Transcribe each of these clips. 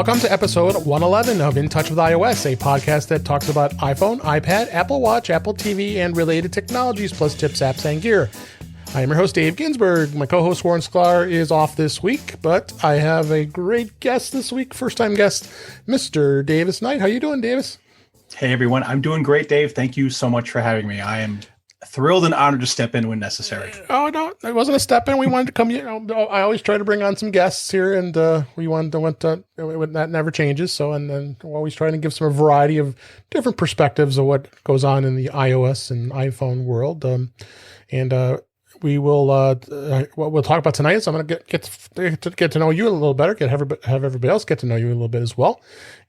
Welcome to episode 111 of In Touch with iOS, a podcast that talks about iPhone, iPad, Apple Watch, Apple TV, and related technologies, plus tips, apps, and gear. I am your host, Dave Ginsburg. My co-host, Warren Sklar, is off this week, but I have a great guest this week, first-time guest, Mr. Davis Knight. How you doing, Davis? Hey, everyone. I'm doing great, Dave. Thank you so much for having me. I am thrilled and honored to step in when necessary. Oh, no, it wasn't a step in. We wanted to come, I always try to bring on some guests here, and we wanted to, that never changes. So, and then we're always trying to give some variety of different perspectives of what goes on in the iOS and iPhone world. We will, what we'll talk about tonight is I'm going to get to know you a little better, have everybody else get to know you a little bit as well.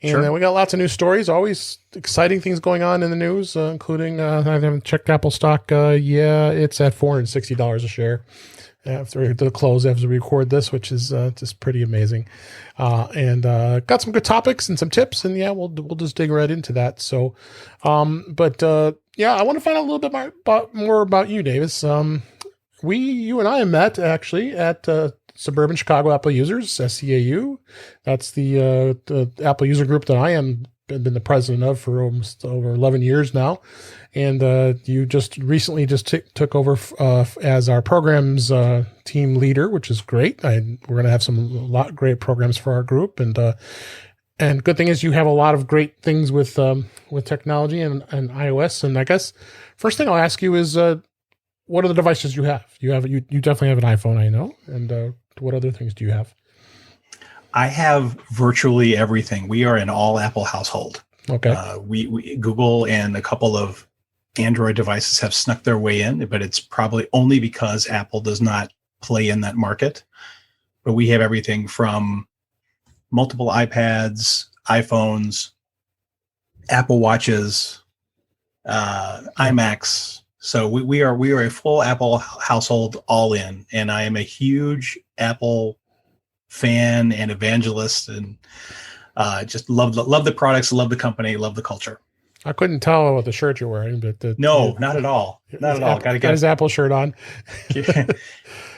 And then we got lots of news stories, always exciting things going on in the news, including, I haven't checked Apple stock. It's at $460 a share after the close as we record this, which is just pretty amazing. Got some good topics and some tips, and we'll just dig right into that. So, I want to find out a little bit more about you, Davis. You and I met actually at Suburban Chicago Apple Users, SCAU. That's the Apple user group that I am been the president of for almost over 11 years now. And you just recently took over as our programs team leader, which is great. We're going to have some great programs for our group, and good thing is you have a lot of great things with technology and iOS. And I guess first thing I'll ask you is, what are the devices you have? You definitely have an iPhone, I know. And what other things do you have? I have virtually everything. We are an all Apple household. Okay. We Google and a couple of Android devices have snuck their way in, but it's probably only because Apple does not play in that market. But we have everything from multiple iPads, iPhones, Apple Watches, iMacs. So we are a full Apple household, all in, and I am a huge Apple fan and evangelist, and just love the products, love the company, love the culture. I couldn't tell what the shirt you're wearing, but no, not at all, not at all. Got to get his Apple shirt on.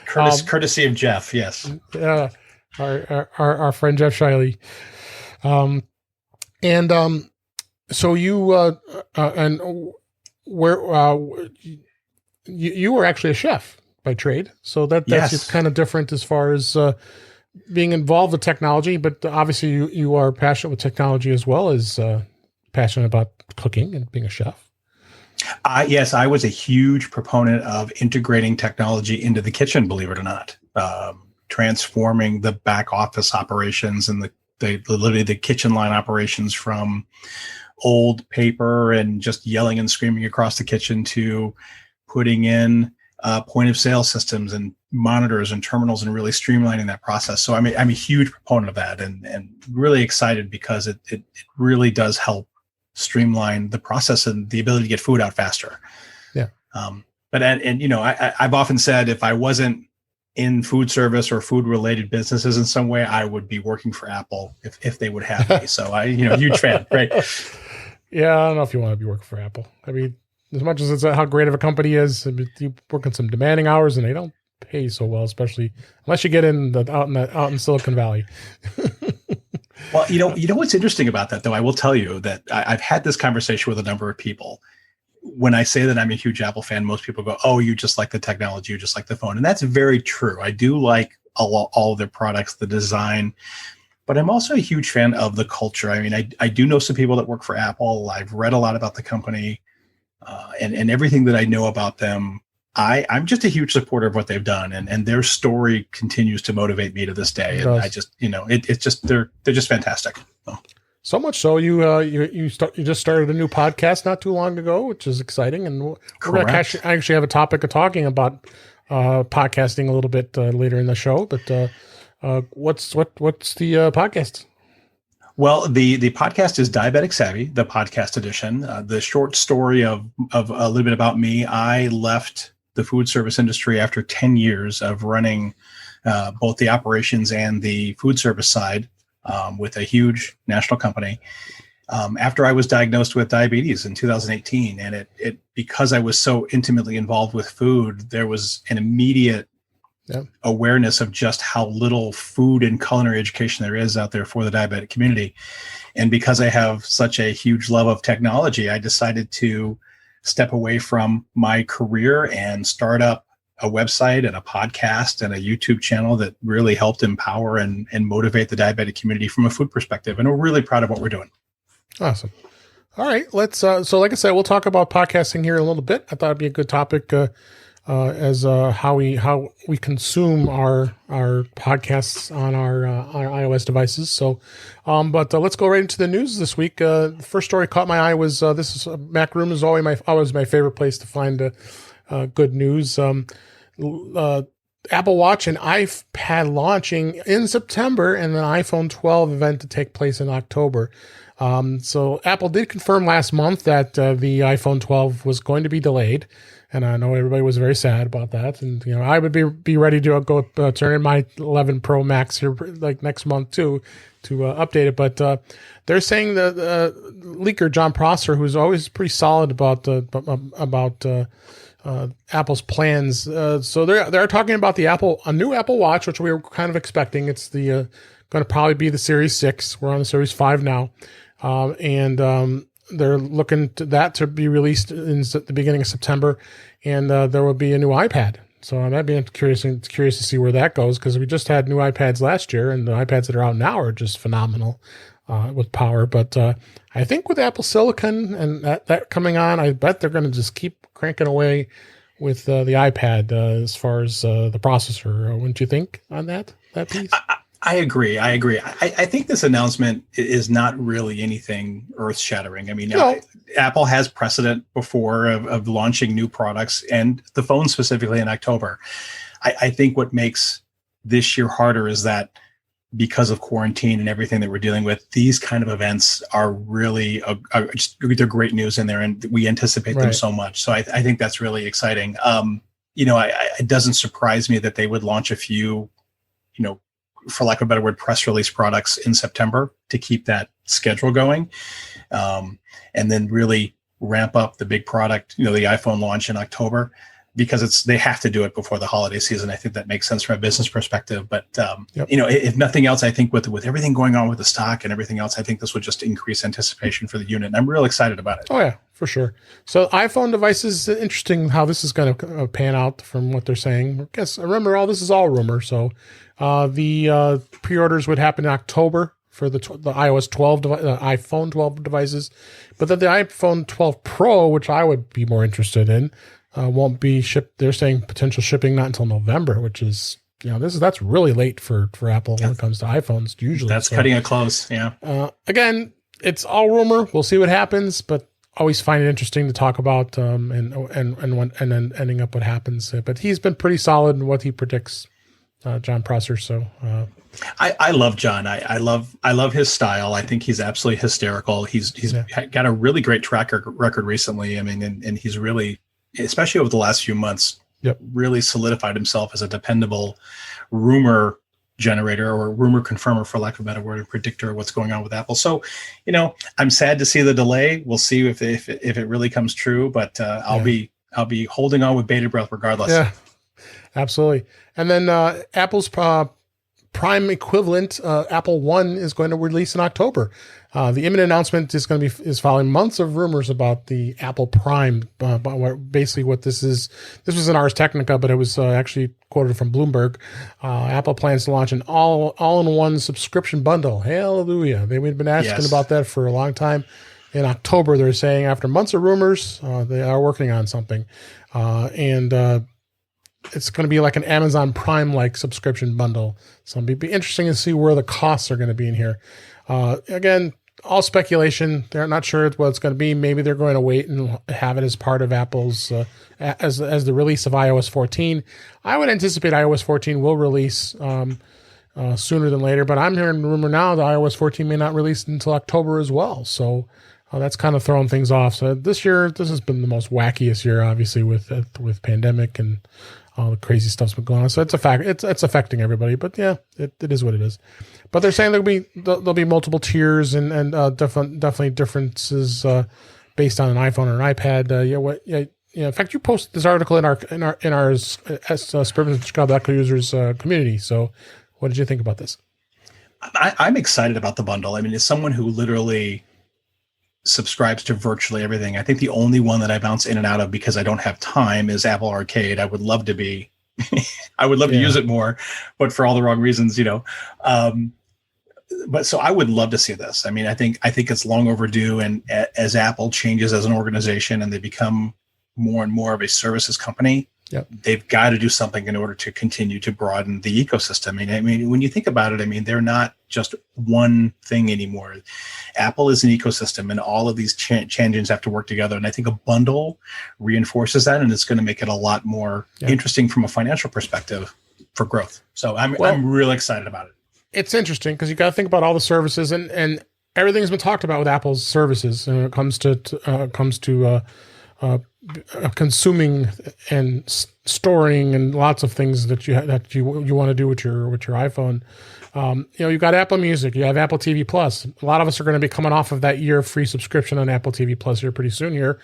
Courtesy of Jeff, yes. Yeah, our friend Jeff Shiley, so you where you were actually a chef by trade, so that's yes. kind of different as far as being involved with technology. But obviously, you are passionate with technology as well as passionate about cooking and being a chef. Yes, I was a huge proponent of integrating technology into the kitchen. Believe it or not, transforming the back office operations and literally the kitchen line operations from old paper and just yelling and screaming across the kitchen to putting in point of sale systems and monitors and terminals and really streamlining that process. So I'm a huge proponent of that, and really excited because it really does help streamline the process and the ability to get food out faster. Yeah. I've often said if I wasn't in food service or food related businesses in some way, I would be working for Apple if they would have me. So huge fan. Right. Yeah, I don't know if you want to be working for Apple. I mean, as much as it's how great of a company is, you work on some demanding hours, and they don't pay so well, especially unless you get out in Silicon Valley. Well, you know what's interesting about that, though. I will tell you that I've had this conversation with a number of people. When I say that I'm a huge Apple fan, most people go, "Oh, you just like the technology, you just like the phone," and that's very true. I do like all of their products, the design. But I'm also a huge fan of the culture. I mean, I do know some people that work for Apple. I've read a lot about the company, and everything that I know about them. I'm just a huge supporter of what they've done, and their story continues to motivate me to this day. And I just, it's just they're just fantastic. So much so you just started a new podcast not too long ago, which is exciting, and we're going to actually have a topic of talking about podcasting a little bit later in the show, but. What's the podcast? Well, the podcast is Diabetic Savvy, the podcast edition. The short story of a little bit about me. I left the food service industry after 10 years of running both the operations and the food service side with a huge national company. After I was diagnosed with diabetes in 2018, and it because I was so intimately involved with food, there was an immediate Yeah. awareness of just how little food and culinary education there is out there for the diabetic community. And because I have such a huge love of technology, I decided to step away from my career and start up a website and a podcast and a YouTube channel that really helped empower and motivate the diabetic community from a food perspective. And we're really proud of what we're doing. Awesome. All right, let's. So, like I said, we'll talk about podcasting here in a little bit. I thought it'd be a good topic as how we consume our podcasts on our iOS devices. So, but let's go right into the news this week. The first story caught my eye was this is Mac Room is always my favorite place to find good news. Apple Watch and iPad launching in September, and an iPhone 12 event to take place in October. So Apple did confirm last month that the iPhone 12 was going to be delayed, and I know everybody was very sad about that. And I would be ready to go turn in my 11 Pro Max here like next month too to update it. But they're saying that leaker John Prosser, who's always pretty solid about Apple's plans. So they're talking about a new Apple Watch, which we were kind of expecting. It's the going to probably be the Series 6. We're on the Series 5 now. And they're looking to that to be released in the beginning of September. And there will be a new iPad. So that'd be curious to see where that goes, because we just had new iPads last year, and the iPads that are out now are just phenomenal with power. But I think with Apple Silicon and that coming on, I bet they're going to just keep cranking away with the iPad as far as the processor. Wouldn't you think on that piece? I agree. I think this announcement is not really anything earth-shattering. I mean, no. Apple has precedent before of launching new products, and the phone specifically in October. I think what makes this year harder is that because of quarantine and everything that we're dealing with, these kind of events are really they're great news in there, and we anticipate them so much. So I think that's really exciting. It doesn't surprise me that they would launch a few, for lack of a better word, press release products in September to keep that schedule going. And then really ramp up the big product, the iPhone launch in October, because they have to do it before the holiday season. I think that makes sense from a business perspective. But, if nothing else, I think with everything going on with the stock and everything else, I think this would just increase anticipation for the unit. And I'm real excited about it. Oh, yeah, for sure. So iPhone devices, interesting how this is going to pan out from what they're saying. I guess, remember, this is all rumor. So the pre-orders would happen in October for the iOS 12, iPhone 12 devices. But then the iPhone 12 Pro, which I would be more interested in, won't be shipped. They're saying potential shipping not until November, which is, that's really late for Apple when it comes to iPhones usually. That's cutting it close. Yeah. Again, it's all rumor. We'll see what happens, but always find it interesting to talk about and then ending up what happens. But he's been pretty solid in what he predicts, John Prosser. So I love John. I love his style. I think he's absolutely hysterical. He's got a really great track record recently. I mean, and he's really, especially over the last few months, really solidified himself as a dependable rumor generator or rumor confirmer, for lack of a better word, a predictor of what's going on with Apple. So, I'm sad to see the delay. We'll see if it really comes true, but I'll be holding on with bated breath regardless. Yeah, absolutely. And then Apple's Prime equivalent, Apple One, is going to release in October. The imminent announcement is following months of rumors about the Apple Prime. Basically, what this is, this was in Ars Technica, but it was actually quoted from Bloomberg. Apple plans to launch an all-in-one subscription bundle. Hallelujah! They've been asking about that for a long time. In October, they're saying after months of rumors, they are working on something, and it's going to be like an Amazon Prime-like subscription bundle. So it'll be interesting to see where the costs are going to be in here. Again, all speculation. They're not sure what it's going to be. Maybe they're going to wait and have it as part of Apple's as the release of iOS 14. I would anticipate iOS 14 will release sooner than later, but I'm hearing rumor now that iOS 14 may not release until October as well. So that's kind of throwing things off. So this has been the most wackiest year, obviously, with pandemic and all the crazy stuff's been going on. So it's a fact. It's affecting everybody. But yeah, it is what it is. But they're saying there'll be multiple tiers and definitely differences based on an iPhone or an iPad. in fact, you posted this article in our Suburban Chicago Echo users community. So, what did you think about this? I'm excited about the bundle. I mean, as someone who literally subscribes to virtually everything, I think the only one that I bounce in and out of because I don't have time is Apple Arcade. I would love to be, I would love to use it more, but for all the wrong reasons, But so I would love to see this. I mean, I think it's long overdue. And as Apple changes as an organization and they become more and more of a services company, they've got to do something in order to continue to broaden the ecosystem. I mean, when you think about it, I mean, they're not just one thing anymore. Apple is an ecosystem, and all of these changes have to work together. And I think a bundle reinforces that, and it's going to make it a lot more interesting from a financial perspective for growth. So I'm really excited about it. It's interesting because you got to think about all the services and everything's been talked about with Apple's services when it comes to consuming and storing and lots of things that you want to do with your iPhone. You've got Apple Music, you have Apple TV Plus. A lot of us are going to be coming off of that year free subscription on Apple TV Plus here pretty soon here.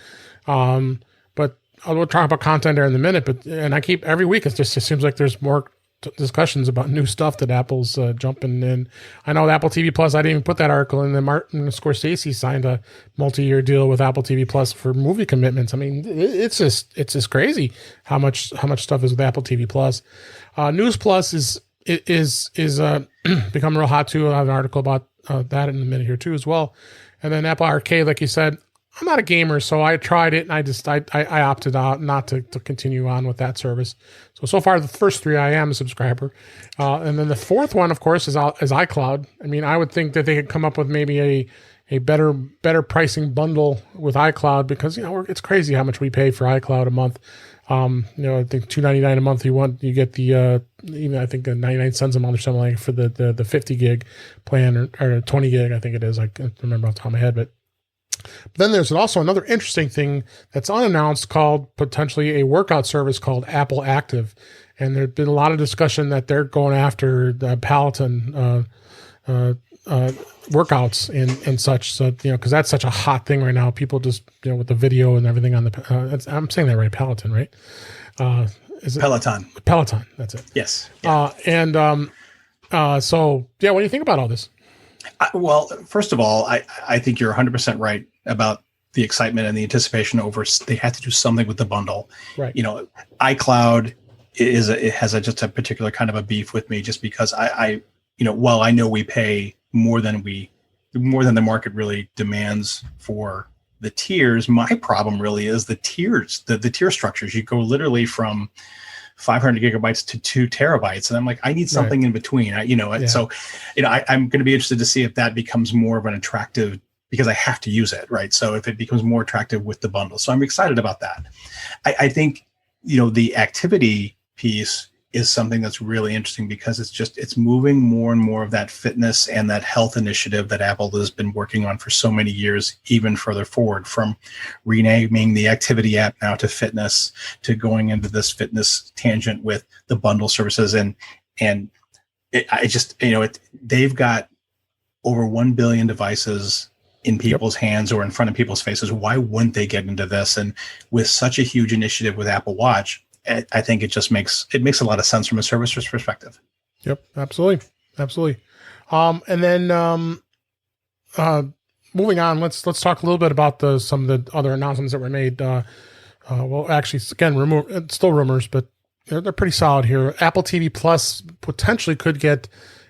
But we'll talk about content there in a minute. And I keep every week it seems like there's more discussions about new stuff that Apple's jumping in. I know Apple TV Plus, I didn't even put that article in. Martin Scorsese signed a multi-year deal with Apple TV Plus for movie commitments. I mean, it's just crazy how much stuff is with Apple TV Plus. News Plus is becoming real hot too. I have an article about that in a minute here too as well. And then Apple Arcade, like you said, I'm not a gamer, so I tried it and I opted out not to continue on with that service. So far the first three I am a subscriber. And then the fourth one, of course, is iCloud. I mean, I would think that they could come up with maybe a better pricing bundle with iCloud because, it's crazy how much we pay for iCloud a month. I think $2.99 a month you get the, even I think 99 cents a month or something like for the 50 gig plan or 20 gig, I think it is. I can't remember off the top of my head, but then there's also another interesting thing that's unannounced called potentially a workout service called Apple Active. And there's been a lot of discussion that they're going after the Peloton workouts and such. So, because that's such a hot thing right now. People just, with the video and everything on I'm saying that right, Peloton, right? Is it Peloton? Peloton, that's it. Yes. Yeah. So, what do you think about all this? Well, first of all, I think you're 100% right about the excitement and the anticipation over they had to do something with the bundle. Right. iCloud has just a particular kind of a beef with me just because while I know we pay more than the market really demands for the tiers, my problem really is the tiers, the tier structures. You go literally from 500 gigabytes to 2 terabytes. And I'm like, I need something in between. So, I'm going to be interested to see if that becomes more of an attractive, because I have to use it, right? So if it becomes more attractive with the bundle. So I'm excited about that. I think, the activity piece is something that's really interesting because it's moving more and more of that fitness and that health initiative that Apple has been working on for so many years, even further forward, from renaming the activity app now to fitness, to going into this fitness tangent with the bundle services. They've got over 1 billion devices in people's hands or in front of people's faces. Why wouldn't they get into this? And with such a huge initiative with Apple Watch, I think it makes a lot of sense from a services perspective. Yep, absolutely. And then moving on, let's talk a little bit about some of the other announcements that were made. Actually, again, it's still rumors, but they're pretty solid here. Apple TV Plus potentially could get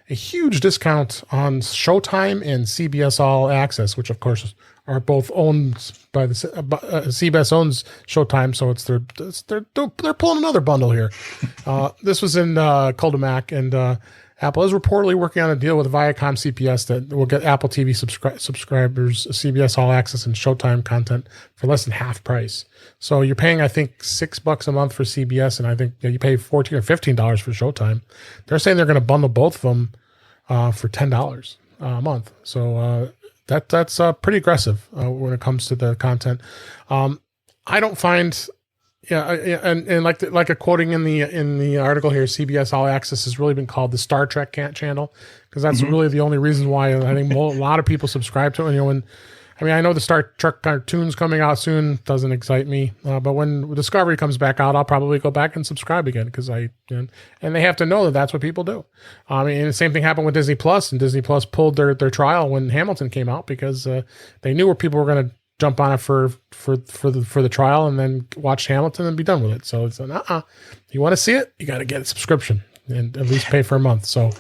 a huge discount on Showtime and CBS All Access, which of course are both owned by the CBS owns Showtime, so they're pulling another bundle here. This was in Kuldemak, and Apple is reportedly working on a deal with Viacom CBS that will get Apple TV subscribers CBS All Access and Showtime content for less than half price. So you're paying, I think, $6 a month for CBS, and I think you pay $14 or $15 for Showtime. They're saying they're going to bundle both of them for $10 a month. So that's pretty aggressive when it comes to the content. I don't find, and like a quoting in the article here, CBS All Access has really been called the Star Trek channel because that's really the only reason why I think a lot of people subscribe to it. I mean, I know the Star Trek cartoon's coming out soon. Doesn't excite me. But when Discovery comes back out, I'll probably go back and subscribe again because and they have to know that that's what people do. I mean, the same thing happened with Disney Plus, and Disney Plus pulled their trial when Hamilton came out because they knew where people were going to jump on it for the trial and then watch Hamilton and be done with it. So it's you want to see it, you got to get a subscription and at least pay for a month. So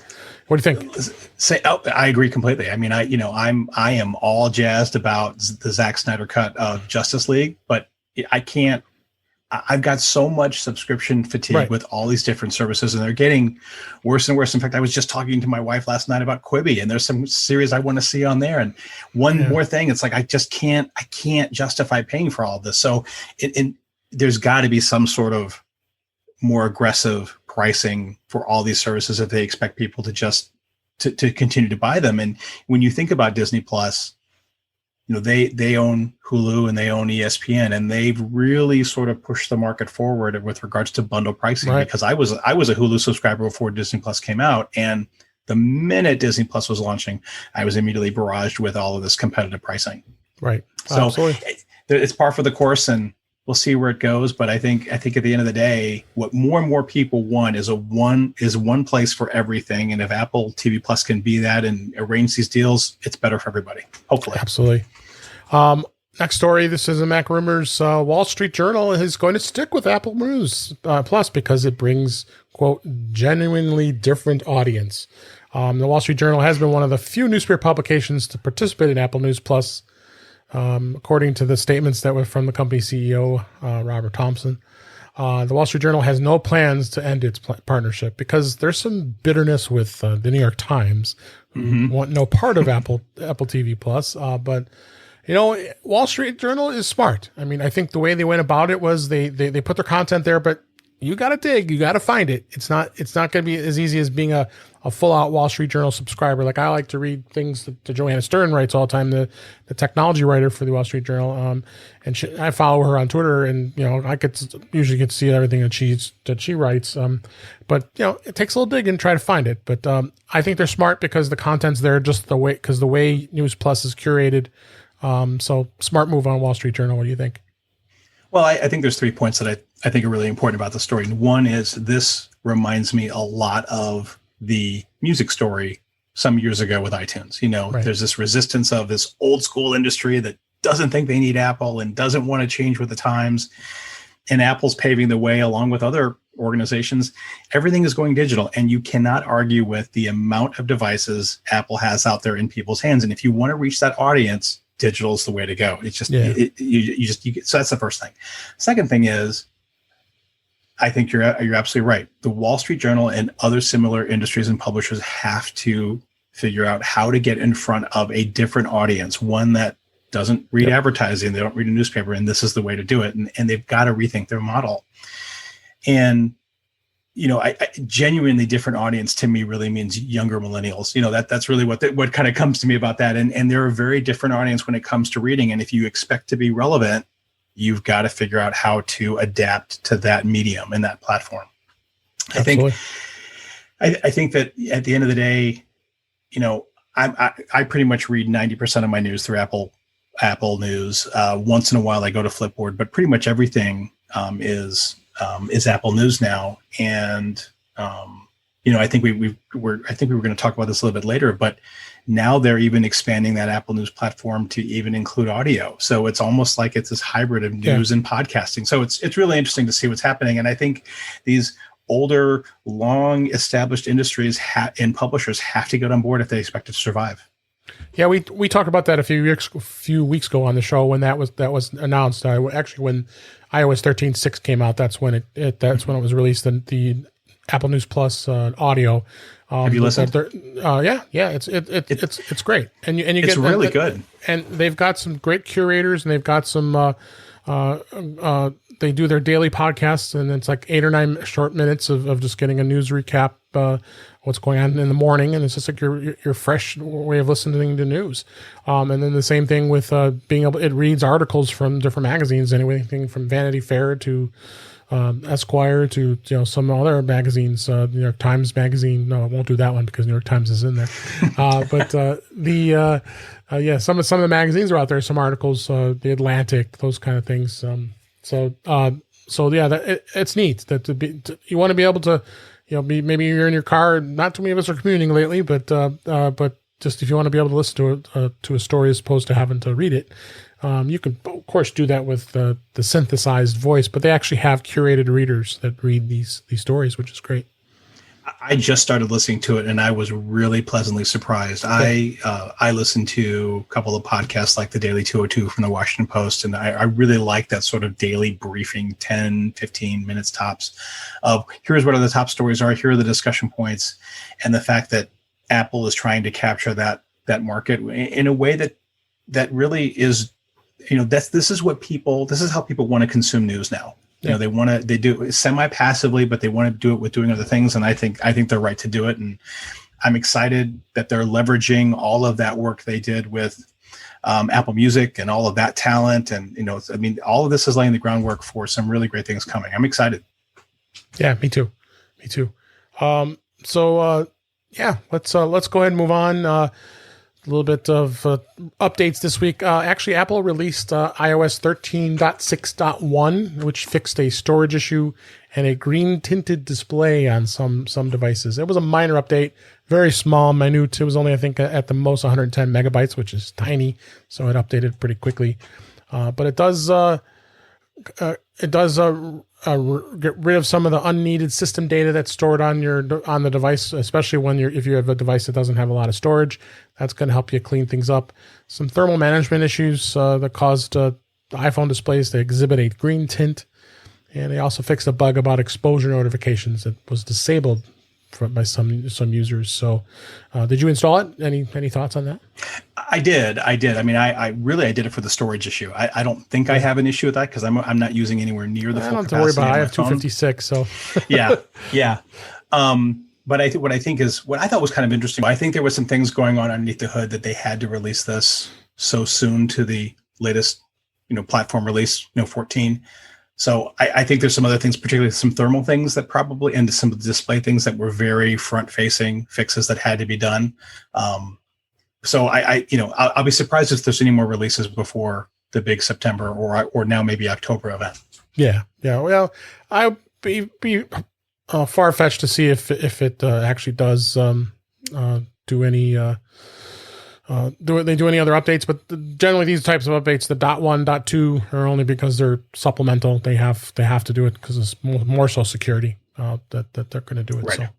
what do you think? I agree completely. I mean, I am all jazzed about the Zack Snyder cut of Justice League, but I've got so much subscription fatigue with all these different services, and they're getting worse and worse. In fact, I was just talking to my wife last night about Quibi, and there's some series I want to see on there. And one more thing, it's like I can't justify paying for all of this. So there's got to be some sort of more aggressive pricing for all these services if they expect people to just to continue to buy them. And when you think about Disney Plus, they own Hulu and they own ESPN, and they've really sort of pushed the market forward with regards to bundle pricing. Because I was a Hulu subscriber before Disney Plus came out, and the minute Disney Plus was launching, I was immediately barraged with all of this competitive pricing. Right. So it's par for the course, and we'll see where it goes. But I think at the end of the day, what more and more people want is one place for everything. And if Apple TV Plus can be that and arrange these deals, it's better for everybody. Hopefully. Absolutely. Next story. This is a Mac Rumors. Wall Street Journal is going to stick with Apple News Plus because it brings, quote, genuinely different audience. The Wall Street Journal has been one of the few newspaper publications to participate in Apple News Plus. According to the statements that were from the company CEO, Robert Thompson, the Wall Street Journal has no plans to end its partnership because there's some bitterness with the New York Times, who want no part of Apple TV Plus. But Wall Street Journal is smart. I mean, I think the way they went about it was they put their content there, but you got to dig, you got to find it. It's not going to be as easy as being a full out Wall Street Journal subscriber. Like I like to read things that Joanna Stern writes all the time, the technology writer for the Wall Street Journal. And I follow her on Twitter, and I usually get to see everything that she writes. But it takes a little digging to try to find it. But I think they're smart because the content's there just the way News Plus is curated. So smart move on Wall Street Journal. What do you think? Well, I think there's 3 points that I think are really important about the story. And one is this reminds me a lot of the music story some years ago with iTunes. There's this resistance of this old school industry that doesn't think they need Apple and doesn't want to change with the times. And Apple's paving the way along with other organizations. Everything is going digital, and you cannot argue with the amount of devices Apple has out there in people's hands. And if you want to reach that audience, digital is the way to go. It's just, so that's the first thing. Second thing is, I think you're absolutely right. The Wall Street Journal and other similar industries and publishers have to figure out how to get in front of a different audience, one that doesn't read advertising, they don't read a newspaper, and this is the way to do it. And they've got to rethink their model. And I genuinely different audience to me really means younger millennials. That's really what kind of comes to me about that. And they're a very different audience when it comes to reading. And if you expect to be relevant, you've got to figure out how to adapt to that medium and that platform. Absolutely. I think that at the end of the day, I pretty much read 90% of my news through Apple News. Once in a while I go to Flipboard, but pretty much everything is Apple News now. And I think we were going to talk about this a little bit later, but now they're even expanding that Apple News platform to even include audio. So it's almost like it's this hybrid of news and podcasting. So it's really interesting to see what's happening. And I think these older, long established industries and publishers have to get on board if they expect it to survive. Yeah, we talked about that a few weeks ago on the show when that was announced. Actually, when iOS 13.6 came out, that's when it was released. The Apple News Plus audio. Have you listened? It's great, and it's really good. And they've got some great curators, and they've got some. They do their daily podcasts, and it's like 8 or 9 short minutes of just getting a news recap, what's going on in the morning, and it's just like your fresh way of listening to news. And then the same thing with being able, it reads articles from different magazines, anything from Vanity Fair to Esquire to some other magazines, New York Times magazine. No, I won't do that one because New York Times is in there. But some of the magazines are out there. Some articles, The Atlantic, those kind of things. It's neat that you want to be able to, maybe you're in your car. Not too many of us are commuting lately, but just if you want to be able to listen to a story as opposed to having to read it. You can, of course, do that with the synthesized voice, but they actually have curated readers that read these stories, which is great. I just started listening to it, and I was really pleasantly surprised. I listened to a couple of podcasts like the Daily 202 from the Washington Post, and I really like that sort of daily briefing, 10, 15 minutes tops, of here's what are the top stories are, here are the discussion points, and the fact that Apple is trying to capture that market in a way that really is, this is how people want to consume news now. Yeah. They do it semi-passively, but they want to do it with doing other things. And I think they're right to do it. And I'm excited that they're leveraging all of that work they did with Apple Music and all of that talent. And, all of this is laying the groundwork for some really great things coming. I'm excited. Yeah, me too. Let's go ahead and move on. A little bit of updates this week. Actually, Apple released iOS 13.6.1, which fixed a storage issue and a green tinted display on some devices. It was a minor update, very small, minute. It was only, I think, at the most 110 megabytes, which is tiny. So it updated pretty quickly. But it does get rid of some of the unneeded system data that's stored on the device, especially if you have a device that doesn't have a lot of storage. That's going to help you clean things up. Some thermal management issues that caused the iPhone displays to exhibit a green tint, and they also fixed a bug about exposure notifications that was disabled by some users. So, did you install it? Any thoughts on that? I did. I mean, I did it for the storage issue. I don't think I have an issue with that because I'm not using anywhere near the full capacity. I don't have to worry about it. I have 256. So yeah. But what I thought was kind of interesting. I think there was some things going on underneath the hood that they had to release this so soon to the latest, platform release, 14. So I think there's some other things, particularly some thermal things that probably, and some display things that were very front-facing fixes that had to be done. So I'll be surprised if there's any more releases before the big September or now maybe October event. Yeah. Well, I'd be far-fetched to see if it actually does do any do any other updates, but generally these types of updates, the .1, .2 are only because they're supplemental. They have to do it because it's more so security that they're going to do it. Right.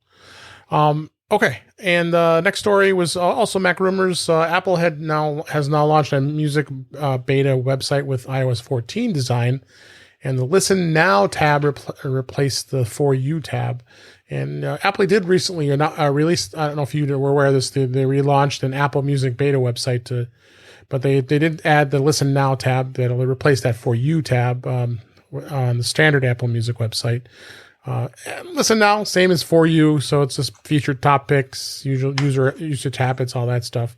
So, okay. And next story was also Mac rumors. Apple has now launched a music beta website with iOS 14 design, and the Listen Now tab replaced the For You tab. And Apple did recently release, I don't know if you were aware of this, they relaunched an Apple Music beta website, but they did add the Listen Now tab that'll replace that For You tab on the standard Apple Music website. Listen Now, same as For You, so it's just featured top picks, usage habits, all that stuff.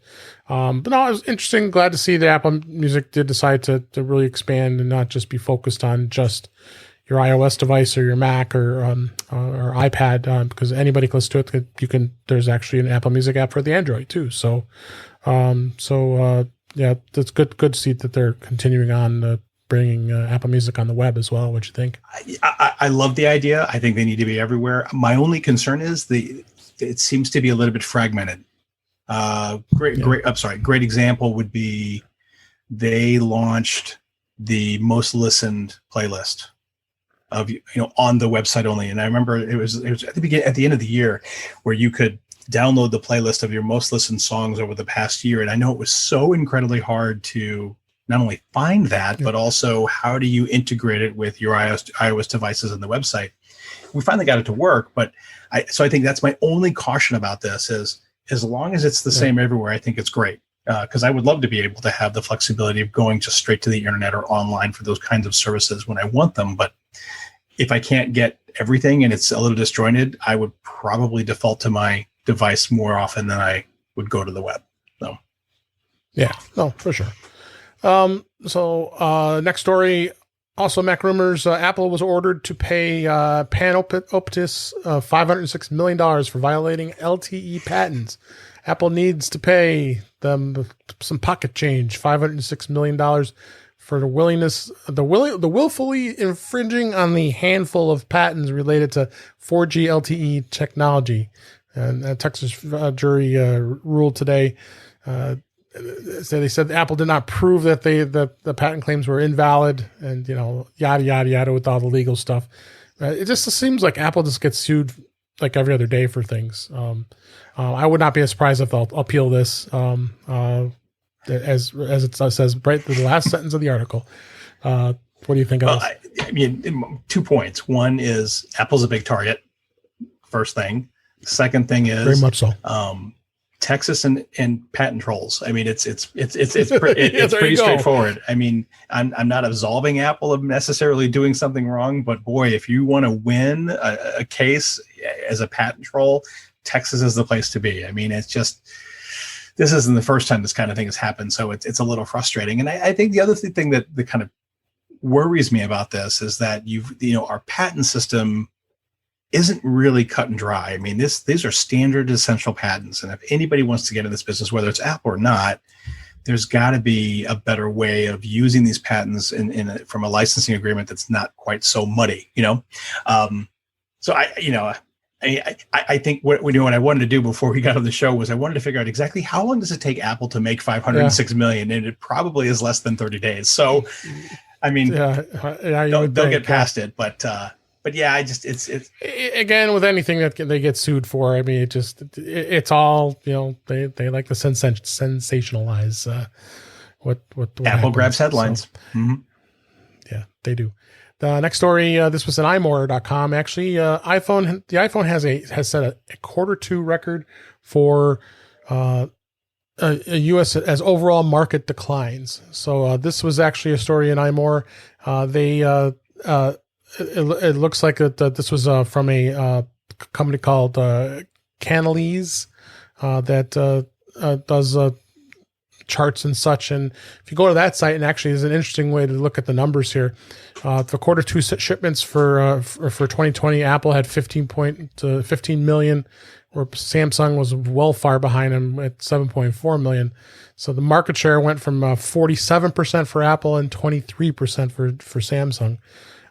But no, it was interesting. Glad to see that Apple Music did decide to really expand and not just be focused on just your iOS device or your Mac or iPad, because anybody can listen to it. There's actually an Apple Music app for the Android too. So that's good to see that they're continuing on bringing Apple Music on the web as well. What you think? I love the idea. I think they need to be everywhere. My only concern is it seems to be a little bit fragmented. Great example would be they launched the most listened playlist of on the website only, and I remember it was at the end of the year where you could download the playlist of your most listened songs over the past year, and I know it was so incredibly hard to not only find that, but also how do you integrate it with your iOS devices and the website. We finally got it to work, but I think that's my only caution about this is as long as it's the same everywhere, I think it's great. Because I would love to be able to have the flexibility of going just straight to the internet or online for those kinds of services when I want them. But if I can't get everything and it's a little disjointed, I would probably default to my device more often than I would go to the web. So, yeah, no, for sure. Next story, Also, Mac rumors, Apple was ordered to pay Panoptis $506 million for violating LTE patents. Apple needs to pay them some pocket change, $506 million for the willfully infringing on the handful of patents related to 4G LTE technology. And a Texas jury ruled today. So they said Apple did not prove that the patent claims were invalid, and yada yada yada with all the legal stuff. It just seems like Apple just gets sued like every other day for things. I would not be surprised if they'll appeal this, as it says right in the last sentence of the article. What do you think of this? I mean, 2 points. One is Apple's a big target. First thing. Second thing is very much so. Texas and patent trolls. I mean, it's pretty straightforward. I mean, I'm not absolving Apple of necessarily doing something wrong, but boy, if you want to win a case as a patent troll, Texas is the place to be. I mean, it's just, this isn't the first time this kind of thing has happened, so it's a little frustrating. And I think the other thing that kind of worries me about this is that our patent system isn't really cut and dry. I mean, these are standard essential patents. And if anybody wants to get in this business, whether it's Apple or not, there's got to be a better way of using these patents from a licensing agreement that's not quite so muddy, So I think what I wanted to do before we got on the show was I wanted to figure out exactly how long does it take Apple to make 506 million, and it probably is less than 30 days. So, I mean, they'll get past it, but yeah, it's again with anything that they get sued for. I mean, it's all they like to sensationalize what Apple happens, grabs headlines. So, yeah, they do. The next story, this was an iMore.com. Actually, the iPhone has set a Q2 record for a U.S. as overall market declines. So this was actually a story in iMore. It looks like this was from a company called Canalys that does charts and such. And if you go to that site, and actually is an interesting way to look at the numbers here. The Q2 shipments for 2020, Apple had 15 million, where Samsung was well far behind them at 7.4 million. So the market share went from 47% for Apple and 23% for Samsung.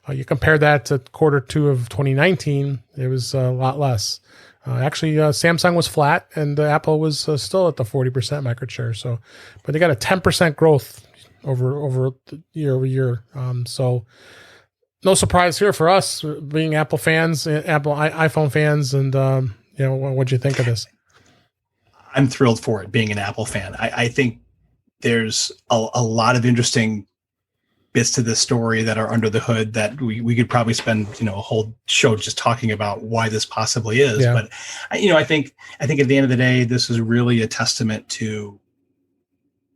You compare that to Q2 of 2019, it was a lot less. Actually, Samsung was flat, and Apple was still at the 40% market share. So, but they got a 10% growth over year over year. So, no surprise here for us being Apple fans, iPhone fans, and what'd you think of this? I'm thrilled for it, being an Apple fan. I think there's a lot of interesting bits to this story that are under the hood that we could probably spend a whole show just talking about why this possibly is. Yeah. But I think at the end of the day, this is really a testament to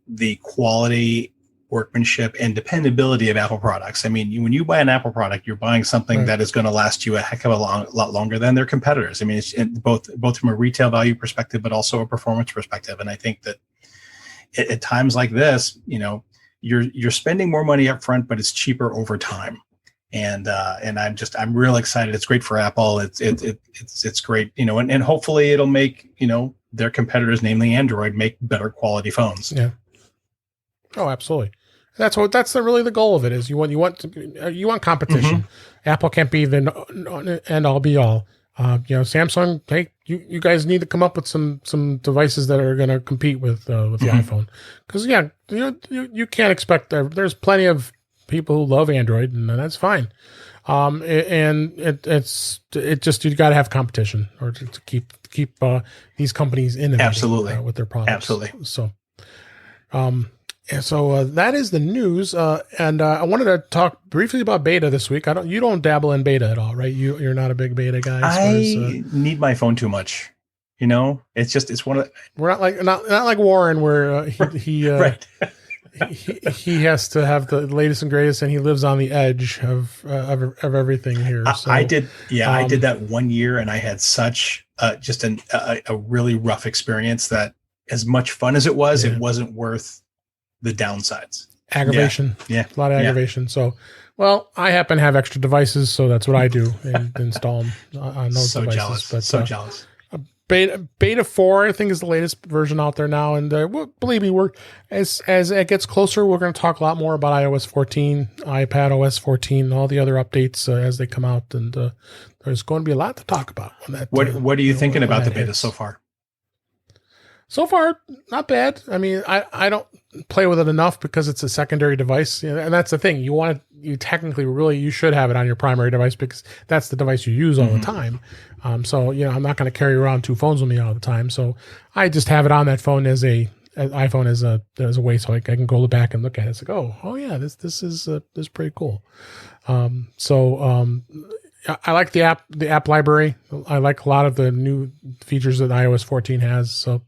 the quality, workmanship, and dependability of Apple products. I mean, when you buy an Apple product, you're buying something that is going to last you a heck of a lot longer than their competitors. I mean, it's both from a retail value perspective, but also a performance perspective. And I think that at times like this, you're spending more money up front, but it's cheaper over time. And I'm real excited. It's great for Apple. It's great, and hopefully it'll make, their competitors, namely Android, make better quality phones. Yeah. Oh, absolutely. That's really the goal of it is you want competition. Mm-hmm. Apple can't be the end all be all. Samsung, hey, you guys need to come up with some devices that are going to compete with the iPhone, because you can't expect there's plenty of people who love Android, and that's fine. And it's just you got to have competition or to keep these companies innovating. Absolutely. With their products. Absolutely. So, so that is the news, and I wanted to talk briefly about beta this week. You don't dabble in beta at all, right? You're not a big beta guy. I need my phone too much. It's one of we're not like Warren, where he right. he has to have the latest and greatest, and he lives on the edge of everything here. So, I did that 1 year, and I had such just a really rough experience that, as much fun as it was, it wasn't worth the downsides. Aggravation. Yeah. A lot of aggravation. So Well, I happen to have extra devices, so that's what I do and install them on those So devices. jealous. But So jealous. Beta 4, I think, is the latest version out there now, and believe me, we're as it gets closer, we're going to talk a lot more about iOS 14, iPad OS 14, and all the other updates as they come out, and there's going to be a lot to talk about. What are you thinking about the beta so far? So far, not bad. I mean, I don't play with it enough because it's a secondary device, and that's the thing. You technically you should have it on your primary device because that's the device you use all the time. So I'm not going to carry around 2 phones with me all the time. So I just have it on that phone as iPhone as a way so I can go back and look at it. It's like, oh yeah, this is pretty cool. I like the app library. I like a lot of the new features that iOS 14 has. So,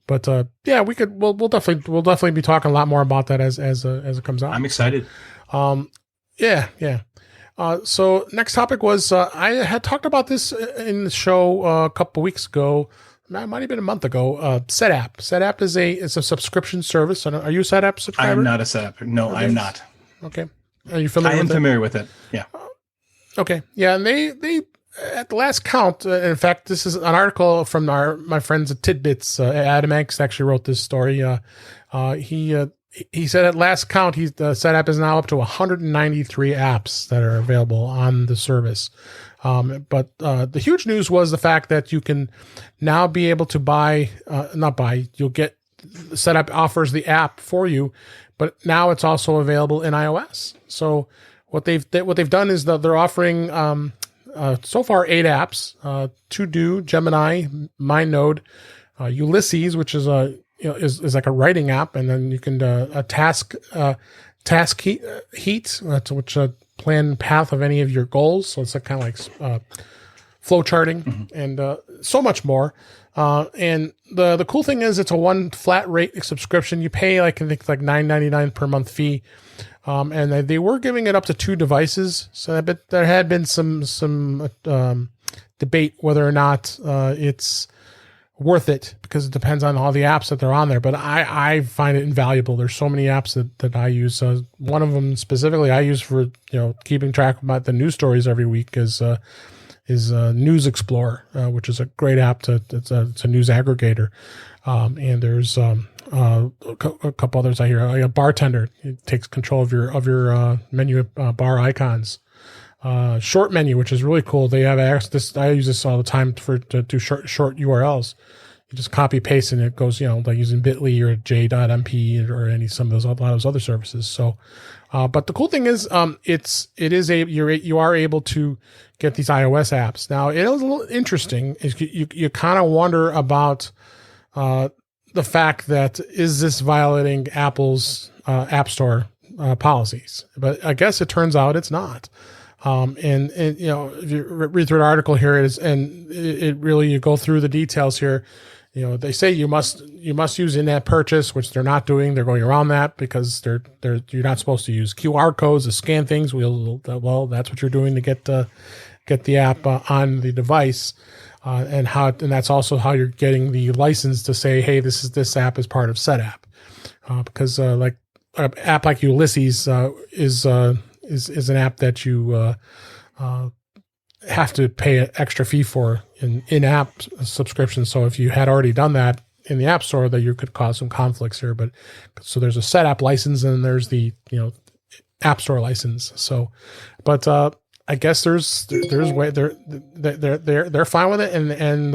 but yeah, we'll definitely be talking a lot more about that as it comes out. I'm excited. Yeah. So next topic was I had talked about this in the show a couple weeks ago. It might have been a month ago. SetApp. SetApp is a subscription service. Are you a SetApp subscriber? I'm not a SetApp. No, okay. I'm not. Okay. Are you familiar? I am familiar with it. Yeah. Okay. Yeah, and they at the last count. In fact, this is an article from my friends at Tidbits. Adam X actually wrote this story. He said at last count, the SetApp is now up to 193 apps that are available on the service. But the huge news was the fact that you can now be able to you'll get SetApp offers the app for you, but now it's also available in iOS. So what they've done is that they're offering so far 8 apps: To-Do, Gemini, MindNode, Ulysses, which is is like a writing app, and then you can a task heat, which plan path of any of your goals. So it's kind of like flow charting, and so much more. And the cool thing is it's a one flat rate subscription. You pay I think $9.99 per month fee. And they were giving it up to 2 devices. So there had been some debate whether or not it's worth it, because it depends on all the apps that they're on there. But I find it invaluable. There's so many apps that I use. One of them specifically I use for keeping track of the news stories every week is News Explorer, which is a great app. It's a news aggregator. And there's a couple others I hear. Like a Bartender, it takes control of your menu bar icons. Short Menu, which is really cool. They have access. I use this all the time to do short URLs. You just copy paste and it goes, like using Bitly or J.mp or a lot of those other services. So, but the cool thing is, you are able to get these iOS apps. Now it is a little interesting. You kind of wonder about the fact that is this violating Apple's App Store policies? But I guess it turns out it's not. And if you read through an article here, it really, you go through the details here. They say you must use in-app purchase, which they're not doing. They're going around that because you're not supposed to use QR codes to scan things. Well, that's what you're doing to get the app on the device. And that's also how you're getting the license to say, hey, this app is part of SetApp, because like an app like Ulysses is an app that you have to pay an extra fee for in-app subscription. So if you had already done that in the App Store, that you could cause some conflicts here. But so there's a SetApp license and there's the App Store license. So, but I guess there's way they're fine with it, and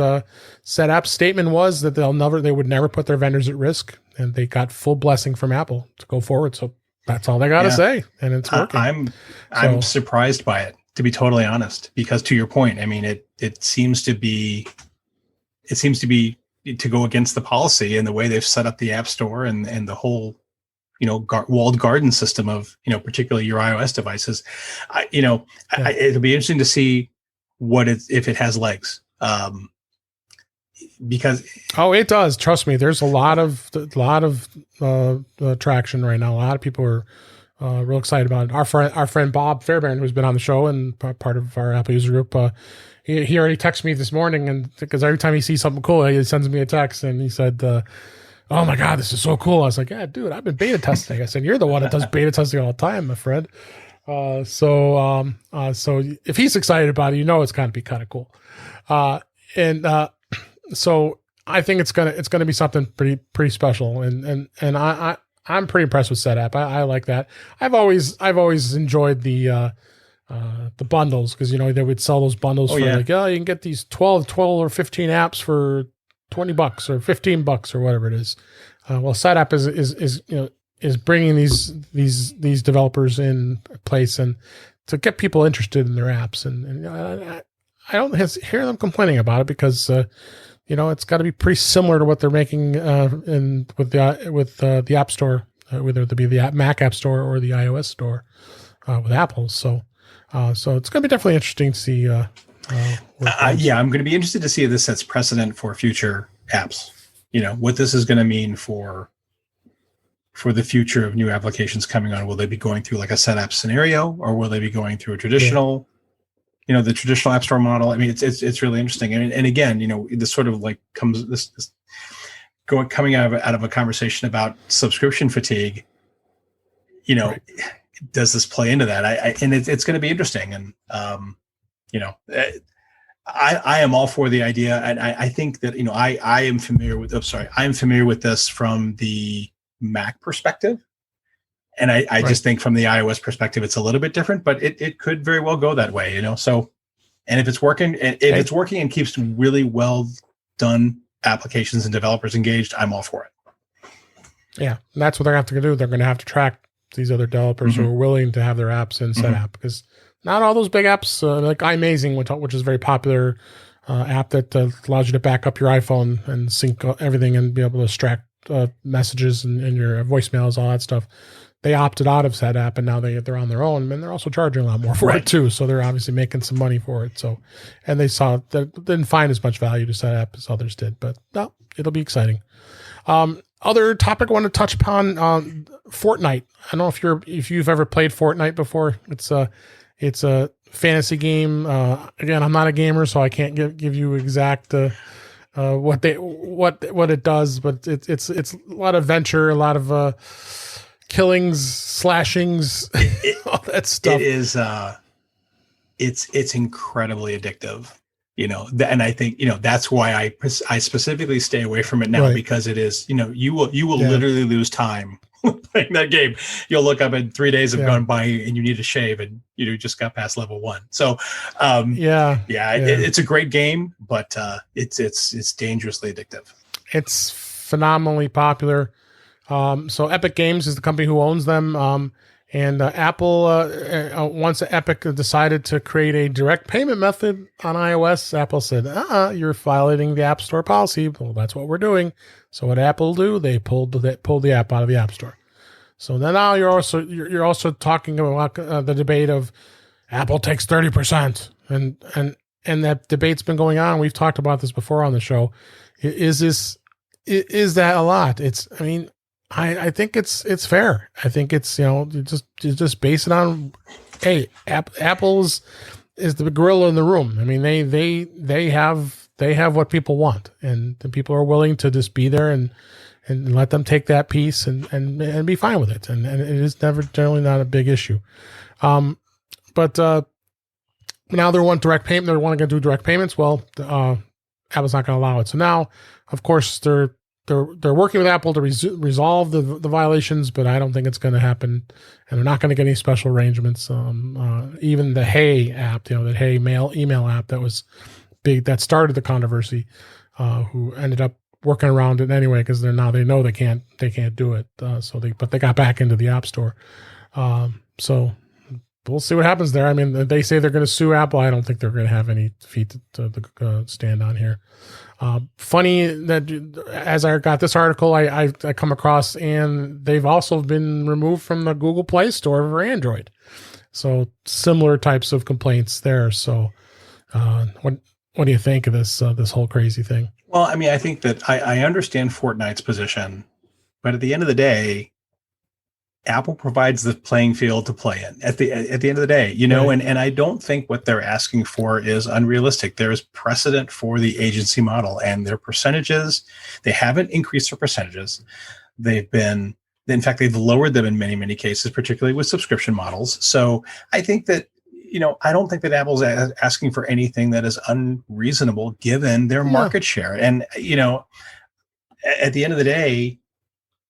SetApp's statement was that they would never put their vendors at risk, and they got full blessing from Apple to go forward. So that's all they got to say, and it's working. I'm surprised by it, to be totally honest, because to your point, I mean, it seems to be to go against the policy and the way they've set up the App Store and the whole walled garden system of, particularly your iOS devices. It'll be interesting to see if it has legs. Because it does. Trust me, there's a lot of traction right now. A lot of people are real excited about it. Our friend Bob Fairbairn, who's been on the show and part of our Apple user group, he already texted me this morning, and because every time he sees something cool, he sends me a text, and he said, oh my God, this is so cool. I was like, yeah, dude, I've been beta testing. I said, you're the one that does beta testing all the time, my friend. So if he's excited about it, it's got to be kind of cool. And so I think it's gonna be something pretty special. I'm pretty impressed with SetApp. I like that. I've always enjoyed the bundles, because they would sell those bundles for like, oh, you can get these 12 or 15 apps for $20 or $15 or whatever it is. Well, SetApp is bringing these developers in place and to get people interested in their apps, and I don't hear them complaining about it, because it's got to be pretty similar to what they're making with the App Store, whether it be the Mac App Store or the iOS Store with Apple. So it's going to be definitely interesting to see. I'm going to be interested to see if this sets precedent for future apps. What this is going to mean for the future of new applications coming on. Will they be going through like a SetApp scenario, or will they be going through a traditional, the traditional App Store model? I mean, it's really interesting. And again, this sort of like coming out of a conversation about subscription fatigue. Right. Does this play into that? And it's going to be interesting. And I am all for the idea, and I think that I am familiar with. I am familiar with this from the Mac perspective, and I right. just think from the iOS perspective, it's a little bit different, but it could very well go that way. So, and if it's working, it's working and keeps really well done applications and developers engaged, I'm all for it. Yeah, and that's what they're going to have to do. They're going to have to track these other developers who are willing to have their apps in SetApp, because not all those big apps like iMazing, which is a very popular app that allows you to back up your iPhone and sync everything and be able to extract messages and your voicemails, all that stuff. They opted out of SetApp, and now they're on their own, and they're also charging a lot more for it too. So they're obviously making some money for it. So, and they saw that didn't find as much value to SetApp as others did, but no, it'll be exciting. Other topic I want to touch upon, Fortnite. I don't know if you've ever played Fortnite before. It's a fantasy game. Again, I'm not a gamer, so I can't give you exact what it does, but it's a lot of venture, a lot of killings, slashings, all that stuff. It is it's incredibly addictive. And I think that's why I specifically stay away from it now, because it is you will literally lose time playing that game. You'll look up and 3 days have gone by and you need a shave, and you just got past level 1. So it's a great game, but it's dangerously addictive. It's phenomenally popular. So Epic Games is the company who owns them. And Apple, once Epic decided to create a direct payment method on iOS, Apple said, you're violating the App Store policy. Well, that's what we're doing. So what Apple do? They pulled the app out of the App Store. So then now you're also talking about the debate of Apple takes 30%, and that debate's been going on. We've talked about this before on the show. Is that a lot? I think it's fair. I think it's just base it on, hey, Apple's is the gorilla in the room. I mean, they have what people want, and the people are willing to just be there and let them take that piece and be fine with it. And it is generally not a big issue. But now they want direct payment. They're wanting to do direct payments. Well, Apple's not going to allow it. So now, of course, they're working with Apple to resolve the violations, but I don't think it's going to happen, and they're not going to get any special arrangements. Even the Hey app, the Hey email app that was big, that started the controversy, who ended up working around it anyway, because they know they can't do it. But they got back into the App Store. So we'll see what happens there. I mean, they say they're going to sue Apple. I don't think they're going to have any feet to stand on here. Funny that as I got this article, I come across, and they've also been removed from the Google Play Store for Android. So similar types of complaints there. So what do you think of this whole crazy thing? Well, I mean, I think that I understand Fortnite's position, but at the end of the day, Apple provides the playing field to play in at the end of the day, and I don't think what they're asking for is unrealistic. There is precedent for the agency model, and their percentages, they haven't increased their percentages. They've been In fact, they've lowered them in many, many cases, particularly with subscription models. So I think that, I don't think that Apple's asking for anything that is unreasonable given their market share. And, at the end of the day,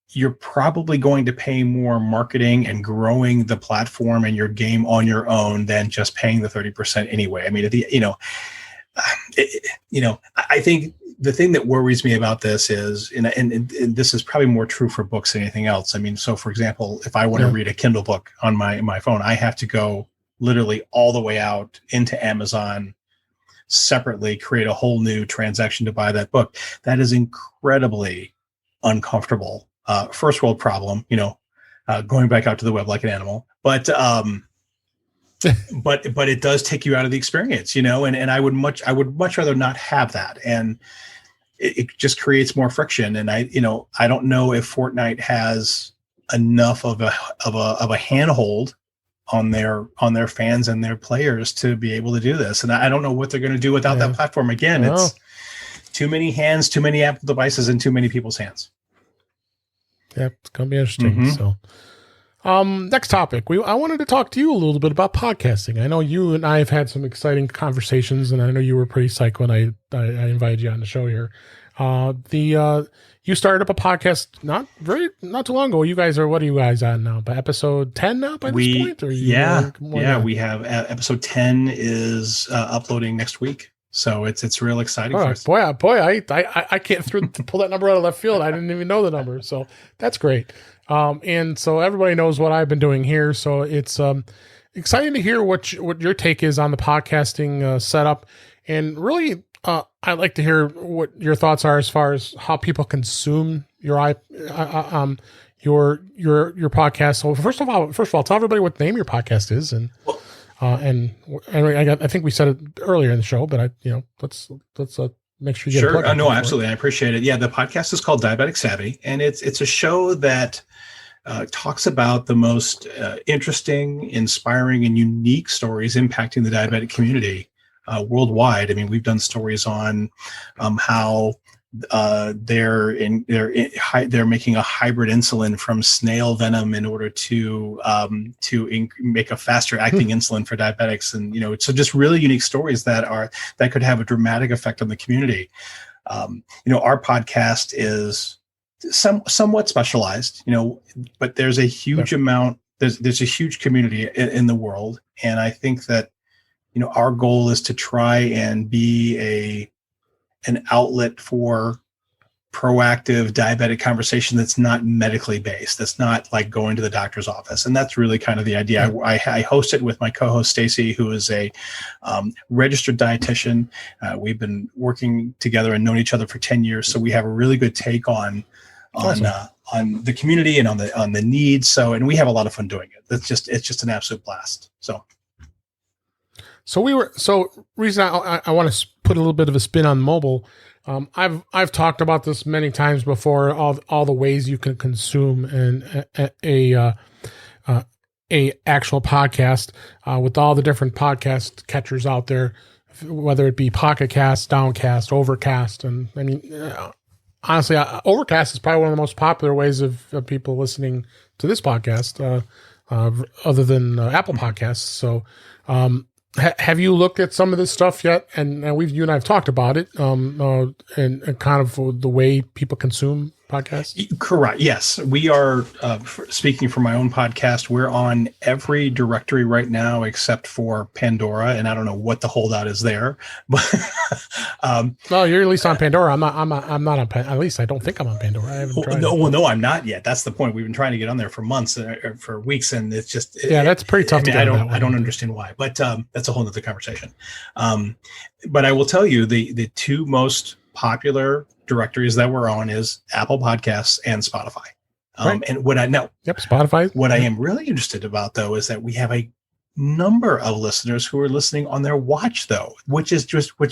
you're probably going to pay more marketing and growing the platform and your game on your own than just paying the 30% anyway. I mean, I think the thing that worries me about this is, and this is probably more true for books than anything else. I mean, so for example, if I want to read a Kindle book on my phone, I have to go literally all the way out into Amazon separately, create a whole new transaction to buy that book. That is incredibly uncomfortable. First world problem, going back out to the web like an animal, but it does take you out of the experience, and I would much rather not have that. And it just creates more friction. And I don't know if Fortnite has enough of a handhold on their fans and their players to be able to do this. And I don't know what they're going to do without that platform. Again, it's too many hands, too many Apple devices in too many people's hands. Yeah, it's going to be interesting. So, next topic. I wanted to talk to you a little bit about podcasting. I know you and I have had some exciting conversations, and I know you were pretty psyched when I invited you on the show here. You started up a podcast not too long ago. You guys what are you guys on now? By episode 10 now by this point? Or we have episode 10 is uploading next week. So it's real exciting for us. Boy, I can't pull that number out of left field. I didn't even know the number. So that's great. And so everybody knows what I've been doing here. So it's exciting to hear what your take is on the podcasting setup. And really, I'd like to hear what your thoughts are as far as how people consume your podcast. So first of all, tell everybody what the name of your podcast is, and I think we said it earlier in the show, but let's make sure you get a plug. No, absolutely. I appreciate it. Yeah. The podcast is called Diabetic Savvy, and it's a show that talks about the most interesting, inspiring, and unique stories impacting the diabetic community worldwide. I mean, we've done stories on how they're making a hybrid insulin from snail venom in order to make a faster acting insulin for diabetics, and so just really unique stories that could have a dramatic effect on the community. Our podcast is somewhat specialized, but there's a huge amount. There's a huge community in the world, and I think that our goal is to try and be an outlet for proactive diabetic conversation that's not medically based. That's not like going to the doctor's office. And that's really kind of the idea. I host it with my co-host, Stacy, who is a registered dietitian. We've been working together and known each other for 10 years. So we have a really good take on the community and on the needs. So, and we have a lot of fun doing it. It's just an absolute blast. So reason I want to put a little bit of a spin on mobile. I've talked about this many times before. All the ways you can consume a actual podcast with all the different podcast catchers out there, whether it be Pocket Cast, Downcast, Overcast, and I mean, honestly, Overcast is probably one of the most popular ways of people listening to this podcast, other than Apple Podcasts. So. Have you looked at some of this stuff yet? And you and I have talked about it, and kind of the way people consume podcasts. Correct. Yes, we are. Speaking for my own podcast, we're on every directory right now except for Pandora, and I don't know what the holdout is there. But well, you're at least on Pandora. I'm not on. At least I don't think I'm on Pandora. I haven't tried. No, I'm not yet. That's the point. We've been trying to get on there for months, for weeks, and it's just that's pretty tough. I don't understand why, but that's a whole other conversation. But I will tell you the two most popular directories that we're on is Apple Podcasts and Spotify. Right. And what I know, Spotify. What I am really interested about though is that we have a number of listeners who are listening on their watch though, which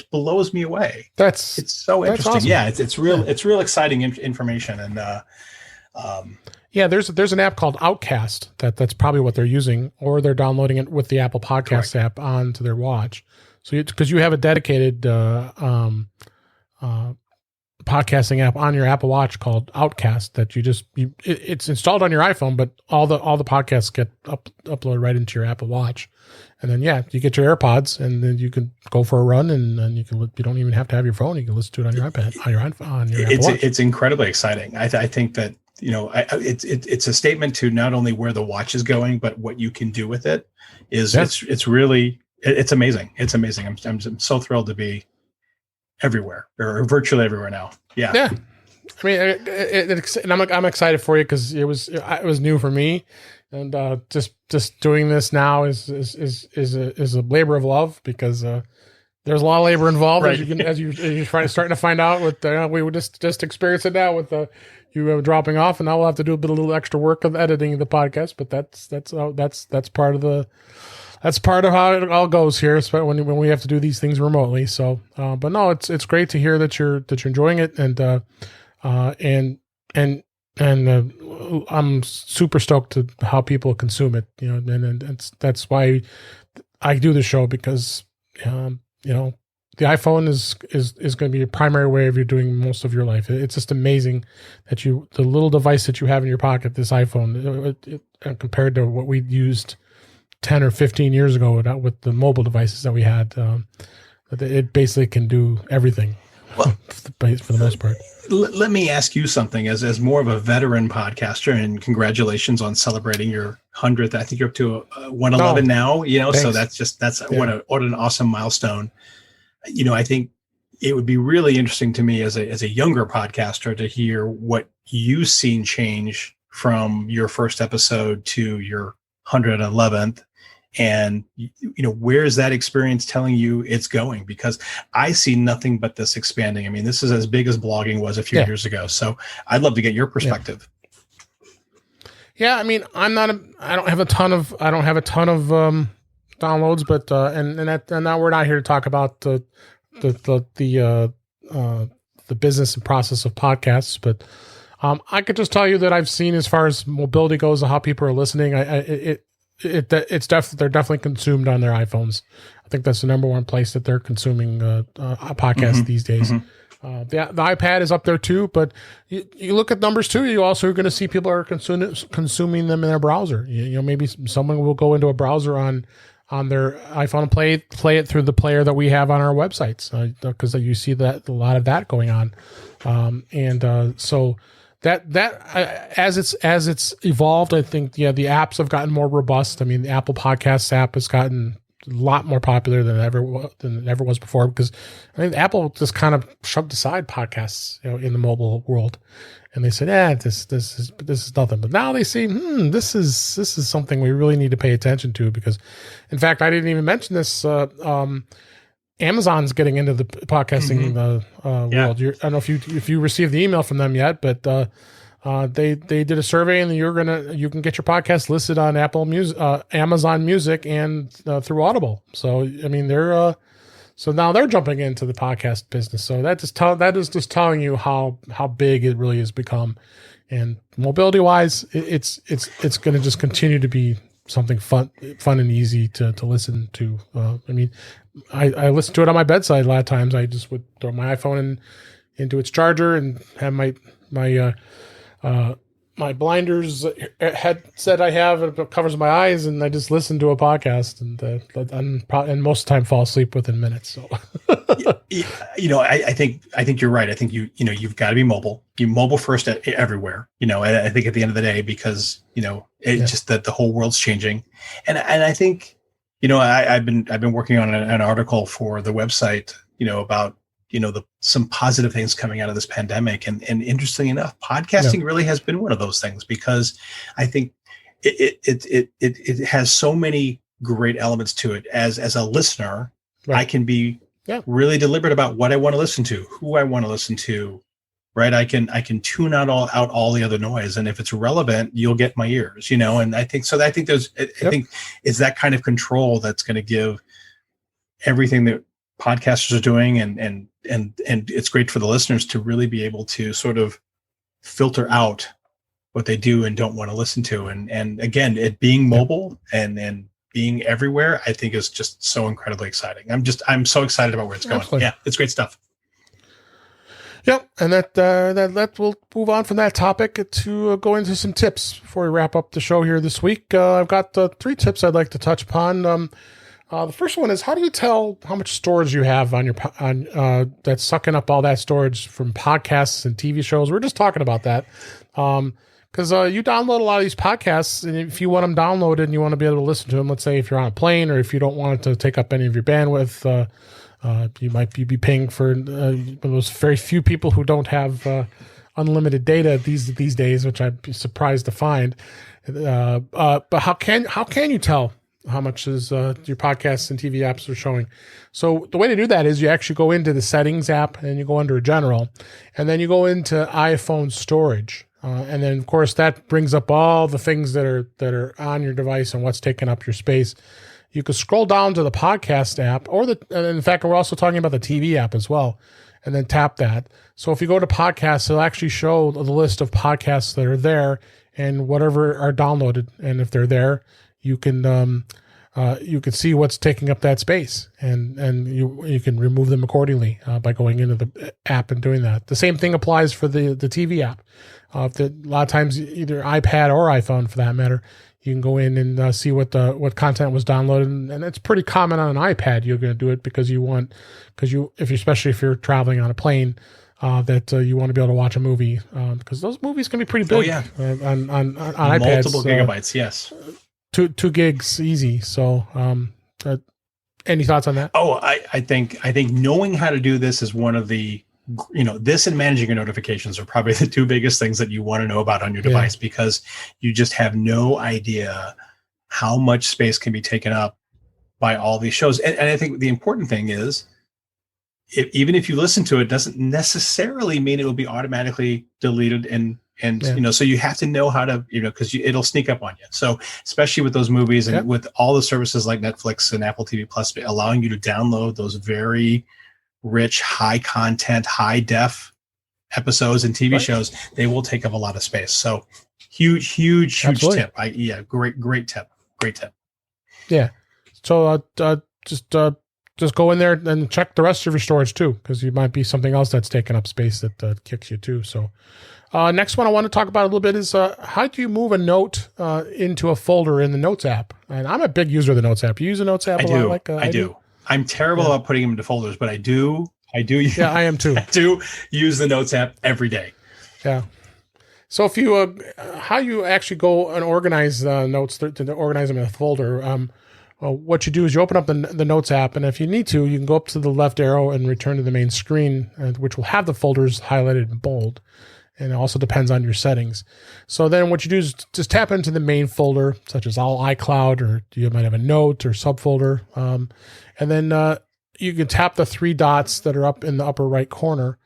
blows me away. It's so interesting. Awesome. Yeah, it's real exciting information. And there's an app called Outcast that's probably what they're using, or they're downloading it with the Apple Podcast app onto their watch. So because you have a dedicated podcasting app on your Apple Watch called Outcast that it's installed on your iPhone, but all the podcasts get uploaded right into your Apple Watch. And then, you get your AirPods, and then you can go for a run, and then you don't even have to have your phone. You can listen to it on your iPad, on your Apple Watch. It's incredibly exciting. I think that, it's a statement to not only where the watch is going, but what you can do with it is it's really, it's amazing. It's amazing. I'm so thrilled to be everywhere, or virtually everywhere now. Yeah. Yeah. I mean, and I'm excited for you because it was new for me, and just doing this now is a labor of love because there's a lot of labor involved, right. as you're starting to find out. With we would just experience it now with you dropping off, and now we'll have to do a little extra work of editing the podcast. But that's part of the. That's part of how it all goes here, especially when we have to do these things remotely. So, but no, it's great to hear that you're enjoying it, and I'm super stoked to how people consume it. And that's why I do the show, because the iPhone is going to be your primary way of you doing most of your life. It's just amazing that the little device that you have in your pocket, this iPhone, compared to what we used 10 or 15 years ago with the mobile devices that we had, it basically can do everything. Well, for the most part. Let me ask you something as more of a veteran podcaster, and congratulations on celebrating your 100th. I think you're up to 111 now, so that's what an awesome milestone. I think it would be really interesting to me as a younger podcaster to hear what you've seen change from your first episode to your 111th. And, where's that experience telling you it's going? Because I see nothing but this expanding. I mean, this is as big as blogging was a few years ago. So I'd love to get your perspective. Yeah. I mean, I don't have a ton of downloads, but, and now we're not here to talk about the business and process of podcasts, but, I could just tell you that I've seen, as far as mobility goes, and how people are listening, they're definitely consumed on their iPhones. I think that's the number one place that they're consuming podcasts these days. Mm-hmm. The iPad is up there too, but you look at numbers too. You also are going to see people are consuming them in their browser. Maybe someone will go into a browser on their iPhone and play it through the player that we have on our websites, because you see that a lot of that going on, so. As it's evolved, I think the apps have gotten more robust. I mean, the Apple Podcasts app has gotten a lot more popular than it ever was before, because Apple just kind of shoved aside podcasts in the mobile world, and they said, this is nothing. But now they see this is something we really need to pay attention to, because, in fact, I didn't even mention this. Amazon's getting into the podcasting world. I don't know if you received the email from them yet, but they did a survey, and you can get your podcast listed on Apple Music, Amazon Music, and through Audible. So I mean, so now they're jumping into the podcast business. So that is just telling you how big it really has become. And mobility wise, it's going to just continue to be something fun and easy to listen to. I mean, I listen to it on my bedside a lot of times. I just would throw my iPhone into its charger and have my blinders headset I have, it covers my eyes, and I just listen to a podcast, and most of the time fall asleep within minutes. So, I think you're right. I think you've got to be mobile. You mobile first everywhere. I think at the end of the day, because it's just that the whole world's changing, and I think I've been working on an article for the website about some positive things coming out of this pandemic. And interestingly enough, podcasting really has been one of those things, because I think it has so many great elements to it. As a listener, right. I can be really deliberate about what I want to listen to, who I want to listen to, right? I can tune out all the other noise. And if it's relevant, you'll get my ears, and I think I think it's that kind of control that's going to give everything that podcasters are doing, and it's great for the listeners to really be able to sort of filter out what they do and don't want to listen to. And again, it being mobile and being everywhere, I think is just so incredibly exciting. I'm so excited about where it's going. Absolutely. Yeah, it's great stuff. Yep, and that we'll move on from that topic to go into some tips before we wrap up the show here this week. I've got 3 tips I'd like to touch upon. The first one is, how do you tell how much storage you have on your that's sucking up all that storage from podcasts and TV shows? We're just talking about that because you download a lot of these podcasts, and if you want them downloaded and you want to be able to listen to them, let's say if you're on a plane or if you don't want it to take up any of your bandwidth. You might be paying for those very few people who don't have unlimited data these days, which I'd be surprised to find. But how can you tell how much is your podcasts and TV apps are showing? So the way to do that is you actually go into the settings app and you go under general, and then you go into iPhone storage. And then of course that brings up all the things that are on your device and what's taking up your space. You can scroll down to the podcast app, and in fact, we're also talking about the TV app as well, and then tap that. So if you go to podcasts, it'll actually show the list of podcasts that are there and whatever are downloaded. And if they're there, you can see what's taking up that space, and you can remove them accordingly by going into the app and doing that. The same thing applies for the TV app. A lot of times, either iPad or iPhone, for that matter, you can go in and see what content was downloaded, and it's pretty common on an iPad. You're going to do it because especially if you're traveling on a plane, that you want to be able to watch a movie, because those movies can be pretty big. On iPads, multiple gigabytes. Yes, 2 gigs easy. So, any thoughts on that? Oh, I think knowing how to do this is one of the, this and managing your notifications are probably the 2 biggest things that you want to know about on your device, because you just have no idea how much space can be taken up by all these shows. And I think the important thing is, even if you listen to it, doesn't necessarily mean it will be automatically deleted so you have to know how to, because it'll sneak up on you. So especially with those movies and with all the services like Netflix and Apple TV Plus allowing you to download those very rich, high content, high def episodes and TV shows, they will take up a lot of space. So huge tip. Great tip. Yeah. So just go in there and check the rest of your storage too, because you might be something else that's taking up space that kicks you too. So next one I want to talk about a little bit is how do you move a note into a folder in the Notes app? And I'm a big user of the Notes app. You use the Notes app a lot? I do. I'm terrible about putting them into folders, but I do. Yeah, I am too. I do use the Notes app every day. Yeah. So if you, how you actually go and organize notes to organize them in a folder, what you do is you open up the Notes app, and if you need to, you can go up to the left arrow and return to the main screen, which will have the folders highlighted in bold. And it also depends on your settings. So then what you do is just tap into the main folder, such as all iCloud, or you might have a note or subfolder. And then you can tap the 3 dots that are up in the upper right corner,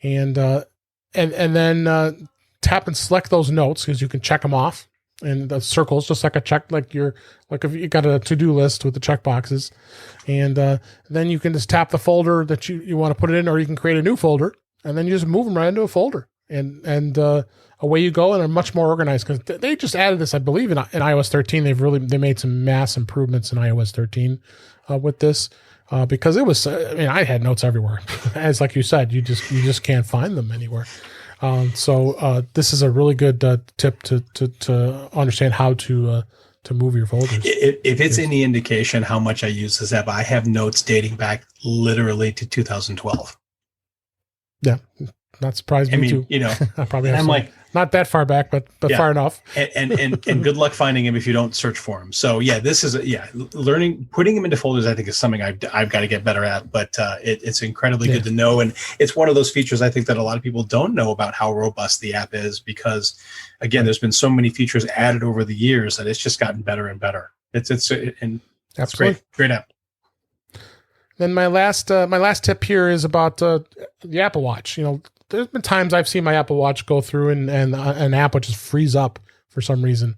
and then tap and select those notes, because you can check them off in the circles, just like if you got a to-do list with the check boxes. And then you can just tap the folder that you want to put it in, or you can create a new folder, and then you just move them right into a folder. And away you go, and they're much more organized, because they just added this, I believe, in iOS 13. They made some mass improvements in iOS 13 with this, because it was. I had notes everywhere, as like you said, you just can't find them anywhere. So this is a really good tip to understand how to move your folders. If it's any indication how much I use this app, I have notes dating back literally to 2012. Yeah. Not surprised me too. I probably have not that far back, but far enough. and good luck finding them if you don't search for them. So this is putting them into folders, I think, is something I've got to get better at. But it's incredibly good to know, and it's one of those features I think that a lot of people don't know about how robust the app is, because again, there's been so many features added over the years that it's just gotten better and better. It's great app. Then my last tip here is about the Apple Watch. There's been times I've seen my Apple Watch go through and an app would just freeze up for some reason.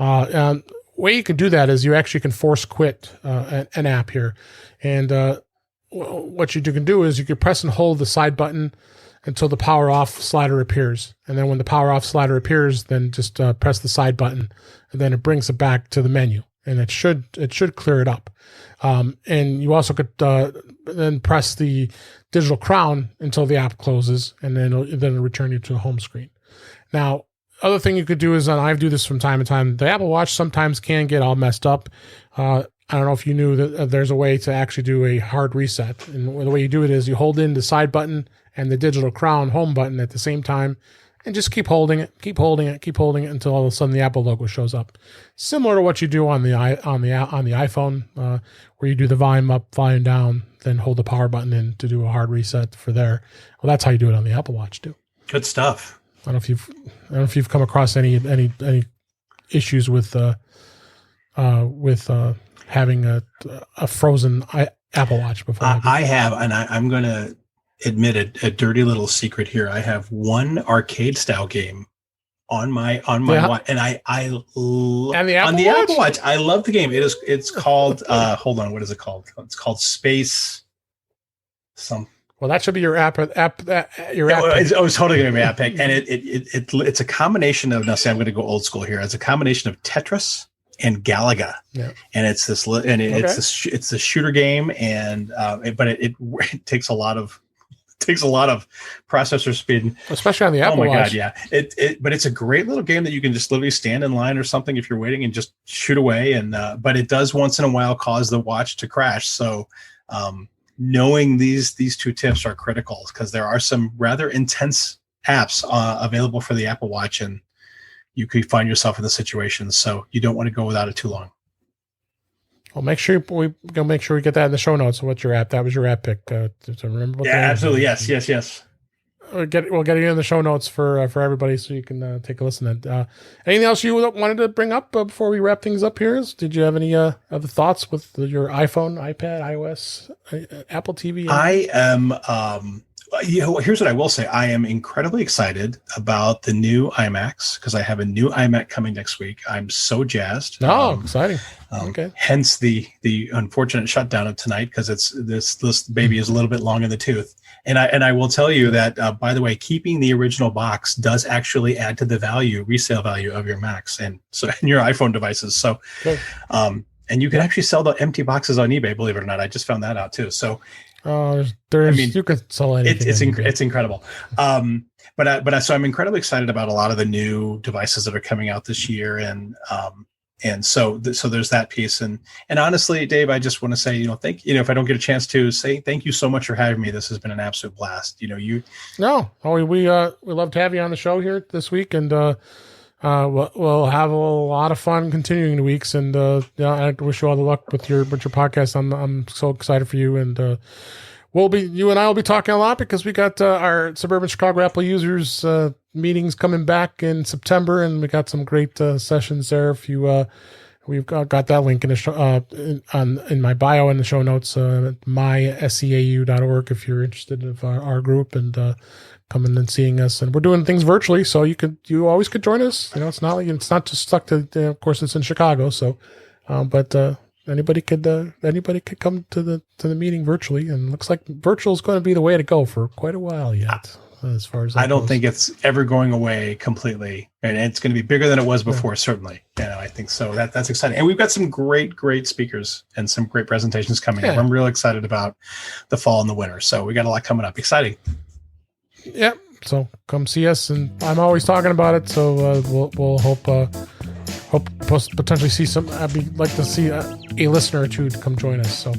Way you can do that is you actually can force quit an app here. And what you can do is you can press and hold the side button until the power off slider appears. And then when the power off slider appears, then just press the side button, and then it brings it back to the menu. And it should clear it up. And you also could then press the digital crown until the app closes, and then it'll return you to a home screen. Now, other thing you could do is, and I do this from time to time, the Apple Watch sometimes can get all messed up. I don't know if you knew that there's a way to actually do a hard reset. And the way you do it is you hold in the side button and the digital crown home button at the same time, and just keep holding it until all of a sudden the Apple logo shows up. Similar to what you do on the iPhone, where you do the volume up, volume down, then hold the power button in to do a hard reset for there. Well, that's how you do it on the Apple Watch too. Good stuff. I don't know if you've come across any issues with having a frozen Apple Watch before. I have, and I'm going to admit a dirty little secret here. I have one arcade style game on my watch, and Apple Watch. I love the game. It's called hold on, what is it called? It's called Space some. Well, that should be your app. Your app. I was totally going to be app pick, and it's a combination of. Now, see, I'm going to go old school here. It's a combination of Tetris and Galaga, and it's this, and it's a shooter game, and but it takes a lot of processor speed, especially on the Apple Watch. Oh my God, yeah. But it's a great little game that you can just literally stand in line or something if you're waiting and just shoot away. And but it does once in a while cause the watch to crash. So knowing these two tips are critical, because there are some rather intense apps available for the Apple Watch, and you could find yourself in the situation. So you don't want to go without it too long. Well, make sure we get that in the show notes. What's your app? That was your app pick. To remember. What absolutely. Yes. We'll get it in the show notes for everybody, so you can take a listen. Anything else you wanted to bring up before we wrap things up here? Did you have any other thoughts with your iPhone, iPad, iOS, Apple TV? I am. Here's what I will say. I am incredibly excited about the new iMacs, because I have a new iMac coming next week. I'm so jazzed. Oh, exciting. Okay. Hence the unfortunate shutdown of tonight, because this baby is a little bit long in the tooth. And I will tell you that, by the way, keeping the original box does actually add to the resale value of your Macs and your iPhone devices. So, okay. And you can actually sell the empty boxes on eBay, believe it or not. I just found that out too. So, you could sell anything. It's incredible. So I'm incredibly excited about a lot of the new devices that are coming out this year, and so there's that piece. And honestly, Dave, I just want to say, if I don't get a chance to say thank you so much for having me. This has been an absolute blast. We love to have you on the show here this week, and we'll have a lot of fun continuing the weeks. And I wish you all the luck with your podcast. I'm so excited for you, and you and I will be talking a lot, because we got our Suburban Chicago Apple users meetings coming back in September, and we got some great sessions there. If you we've got that link in the in my bio in the show notes, myscau.org, if you're interested in our group and coming and seeing us. And we're doing things virtually, so you always could join us. It's not just stuck to. Of course, it's in Chicago, so but. Anybody could come to the meeting virtually, and looks like virtual is going to be the way to go for quite a while yet. As far as I don't think it's ever going away completely, and it's going to be bigger than it was before. Certainly, I think so. That's exciting, and we've got some great speakers and some great presentations coming up. I'm real excited about the fall and the winter, so we got a lot coming up. Exciting. Yep. So come see us, and I'm always talking about it. So we'll hope potentially see some. I'd like to see a listener or two to come join us. So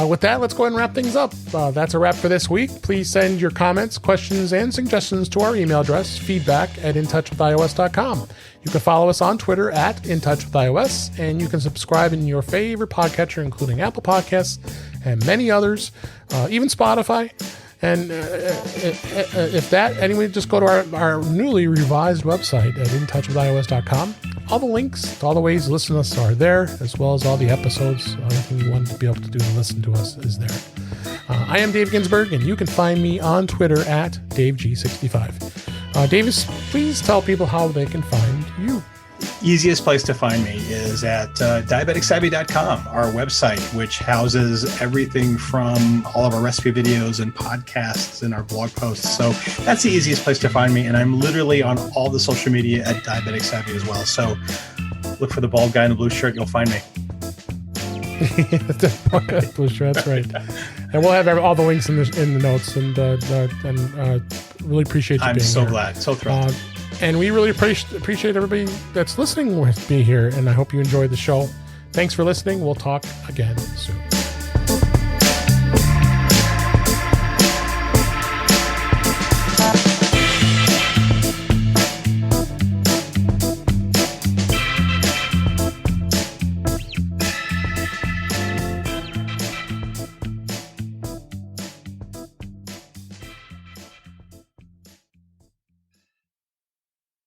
with that, let's go ahead and wrap things up. That's a wrap for this week. Please send your comments, questions, and suggestions to our email address, feedback@intouchwithios.com. You can follow us on Twitter @intouchwithios, and you can subscribe in your favorite podcatcher, including Apple Podcasts and many others, even Spotify. And just go to our newly revised website at intouchwithios.com. All the links to all the ways to listen to us are there, as well as all the episodes. Everything you want to be able to do to listen to us is there. I am Dave Ginsburg, and you can find me on Twitter @DaveG65. Davis, please tell people how they can find you. Easiest place to find me is at diabeticsavvy.com, our website, which houses everything from all of our recipe videos and podcasts and our blog posts. So that's the easiest place to find me. And I'm literally on all the social media at Diabetic Savvy as well. So look for the bald guy in the blue shirt. You'll find me. That's right. And we'll have all the links in the notes. And really appreciate you being here. I'm so glad. So thrilled. And we really appreciate everybody that's listening with me here. And I hope you enjoyed the show. Thanks for listening. We'll talk again soon.